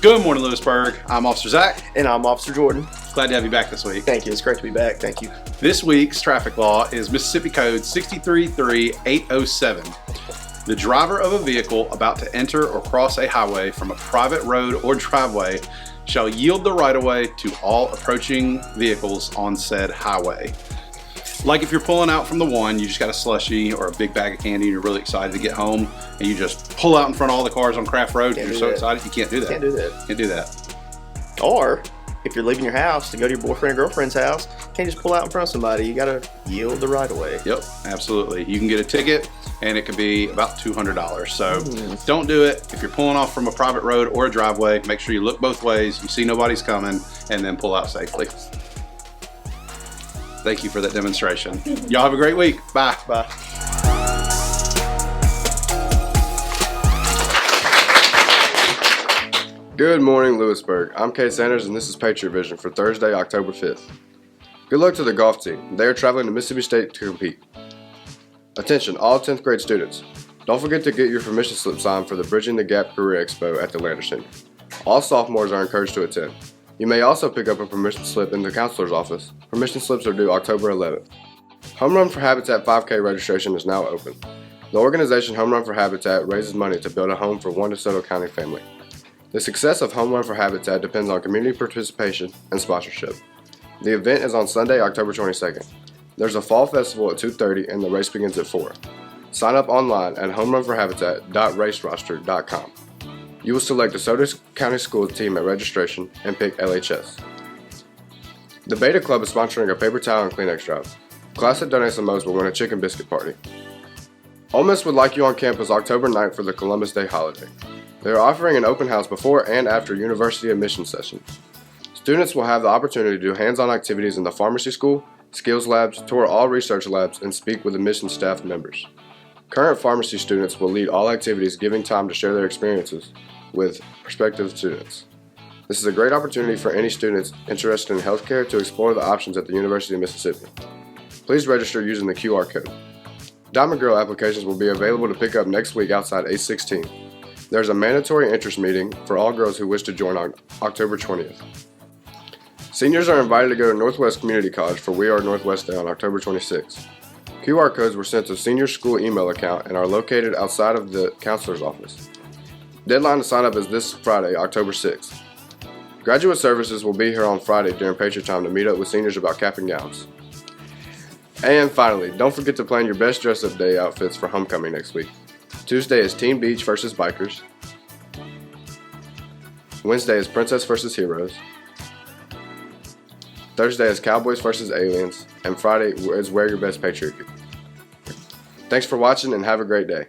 Good morning, Lewisburg. I'm Officer Zach. And I'm Officer Jordan. Glad to have you back this week. Thank you. It's great to be back. Thank you. This week's traffic law is Mississippi Code 633807. The driver of a vehicle about to enter or cross a highway from a private road or driveway shall yield the right-of-way to all approaching vehicles on said highway. Like if you're pulling out from the one, you just got a slushie or a big bag of candy and you're really excited to get home, and you just pull out in front of all the cars on Craft Road and you're so excited, you can't do that. Can't do that. Can't do that. Or if you're leaving your house to go to your boyfriend or girlfriend's house, you can't just pull out in front of somebody. You gotta yield the right of way. Yep, absolutely. You can get a ticket and it could be about $200. So don't do it. If you're pulling off from a private road or a driveway, make sure you look both ways, you see nobody's coming, and then pull out safely. Thank you for that demonstration. Y'all have a great week. Bye. Bye. Good morning, Lewisburg. I'm Kate Sanders, and this is Patriot Vision for Thursday, October 5th. Good luck to the golf team. They are traveling to Mississippi State to compete. Attention, all 10th grade students. Don't forget to get your permission slip signed for the Bridging the Gap Career Expo at the Lander Center. All sophomores are encouraged to attend. You may also pick up a permission slip in the counselor's office. Permission slips are due October 11th. Homerun for Habitat 5K registration is now open. The organization Homerun for Habitat raises money to build a home for one DeSoto County family. The success of Homerun for Habitat depends on community participation and sponsorship. The event is on Sunday, October 22nd. There's a fall festival at 2:30 and the race begins at 4. Sign up online at homerunforhabitat.raceroster.com. You will select DeSoto County School team at registration and pick LHS. The Beta Club is sponsoring a paper towel and Kleenex drive. Class that donates the most will win a chicken biscuit party. Ole Miss would like you on campus October 9th for the Columbus Day holiday. They are offering an open house before and after university admission sessions. Students will have the opportunity to do hands-on activities in the pharmacy school, skills labs, tour all research labs, and speak with admission staff members. Current pharmacy students will lead all activities, giving time to share their experiences with prospective students. This is a great opportunity for any students interested in healthcare to explore the options at the University of Mississippi. Please register using the QR code. Diamond Girl applications will be available to pick up next week outside A16. There's a mandatory interest meeting for all girls who wish to join on October 20th. Seniors are invited to go to Northwest Community College for We Are Northwest Day on October 26th. QR codes were sent to senior school email account and are located outside of the counselor's office. Deadline to sign up is this Friday, October 6th. Graduate services will be here on Friday during Patriot time to meet up with seniors about cap and gowns. And finally, don't forget to plan your best dress-up day outfits for homecoming next week. Tuesday is Teen Beach versus Bikers. Wednesday is Princess versus Heroes. Thursday is Cowboys versus Aliens. And Friday is Wear Your Best Patriot Gear. Thanks for watching and have a great day.